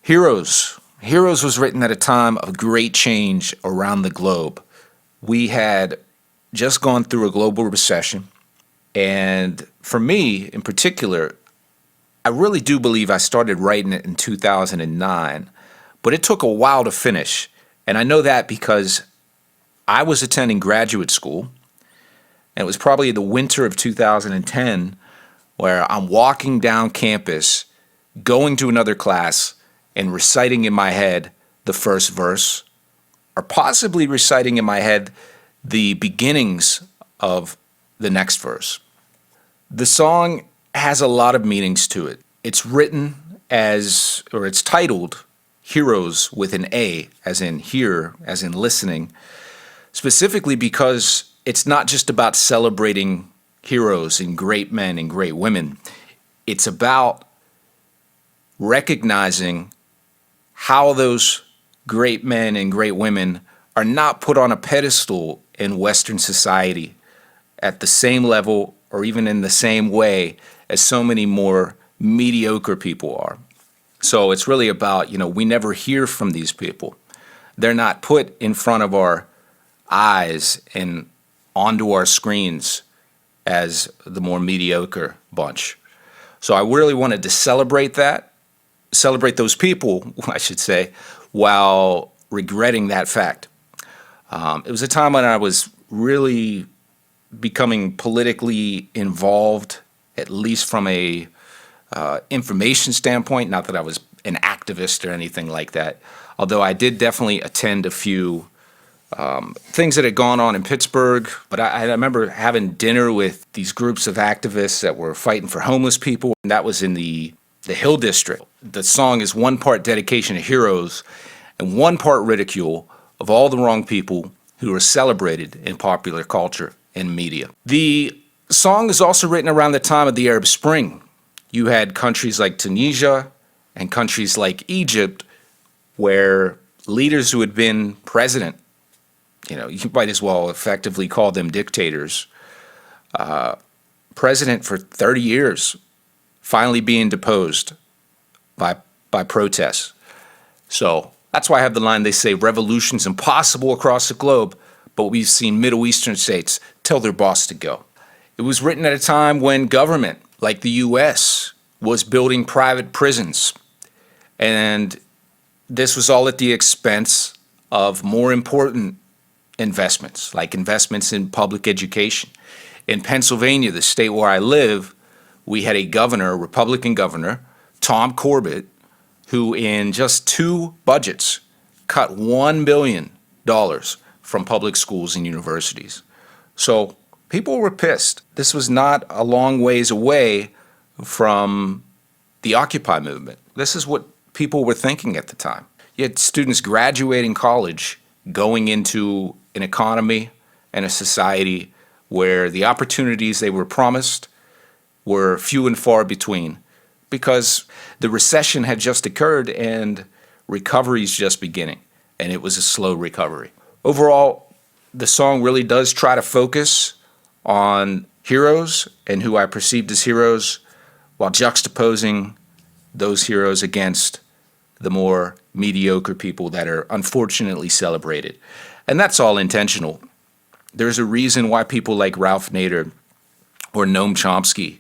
Heroes. Heroes was written at a time of great change around the globe. We had just gone through a global recession. And for me in particular, I really do believe I started writing it in 2009, but it took a while to finish. And I know that because I was attending graduate school, and it was probably the winter of 2010 where I'm walking down campus, going to another class, and reciting in my head the first verse, or possibly reciting in my head the beginnings of the next verse. The song has a lot of meanings to it. It's written as, or it's titled Heroes with an A, as in hear, as in listening, specifically because it's not just about celebrating heroes and great men and great women. It's about recognizing how those great men and great women are not put on a pedestal in Western society at the same level or even in the same way as so many more mediocre people are. So it's really about, we never hear from these people. They're not put in front of our eyes and onto our screens as the more mediocre bunch. So I really wanted to celebrate those people, I should say, while regretting that fact. It was a time when I was really becoming politically involved, at least from a information standpoint. Not that I was an activist or anything like that, although I did definitely attend a few things that had gone on in Pittsburgh. But I remember having dinner with these groups of activists that were fighting for homeless people, and that was in the Hill District. The song is one part dedication to heroes and one part ridicule of all the wrong people who are celebrated in popular culture and media. The song is also written around the time of the Arab Spring. You had countries like Tunisia and countries like Egypt where leaders who had been president, you might as well effectively call them dictators, president for 30 years, finally being deposed by protests. So that's why I have the line, they say revolution's impossible across the globe, but we've seen Middle Eastern states tell their boss to go. It was written at a time when government, like the U.S., was building private prisons. And this was all at the expense of more important investments, like investments in public education. In Pennsylvania, the state where I live, we had a Republican governor, Tom Corbett, who in just 2 budgets cut $1 billion from public schools and universities. So people were pissed. This was not a long ways away from the Occupy movement. This is what people were thinking at the time. You had students graduating college going into an economy and a society where the opportunities they were promised were few and far between because the recession had just occurred and recovery is just beginning, and it was a slow recovery. Overall, the song really does try to focus on heroes and who I perceived as heroes while juxtaposing those heroes against the more mediocre people that are unfortunately celebrated. And that's all intentional. There's a reason why people like Ralph Nader or Noam Chomsky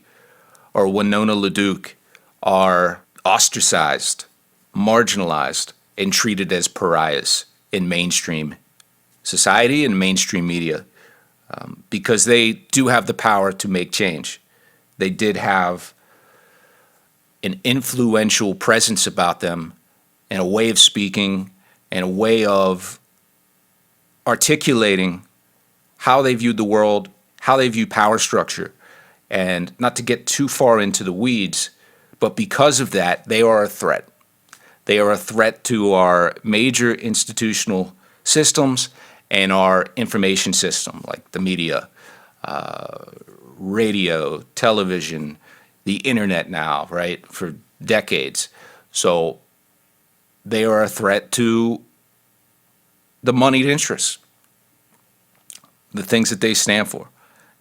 or Winona LaDuke are ostracized, marginalized, and treated as pariahs in mainstream society and mainstream media because they do have the power to make change. They did have an influential presence about them and a way of speaking and a way of articulating how they viewed the world, how they view power structure. And not to get too far into the weeds, but because of that, they are a threat. They are a threat to our major institutional systems and our information system, like the media, radio, television, the internet now, right, for decades. So they are a threat to the moneyed interests, the things that they stand for.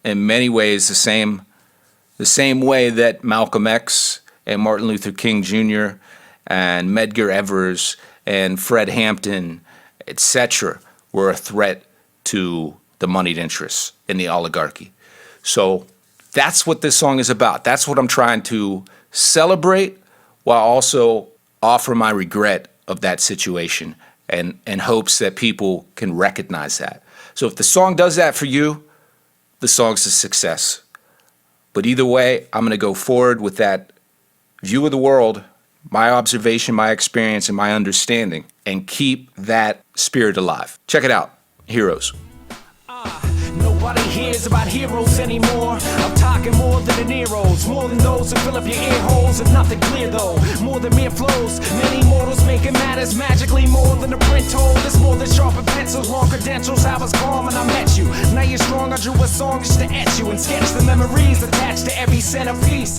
In many ways, the same way that Malcolm X and Martin Luther King Jr. and Medgar Evers and Fred Hampton, etc., were a threat to the moneyed interests in the oligarchy. So that's what this song is about. That's what I'm trying to celebrate, while also offer my regret of that situation and hopes that people can recognize that. So if the song does that for you, the song's a success. But either way, I'm going to go forward with that view of the world, my observation, my experience, and my understanding, and keep that spirit alive. Check it out, Heroes. Nobody hears about heroes anymore. I'm talking more than the Heroes, more than those who fill up your ear holes and nothing clear though. More than mere flows, many mortals making matters magically more than a print told. It's more than sharper pencils, long credentials. I was calm and I met you. Now you're strong. I drew a song just to etch you and sketch the memories attached to every centerpiece.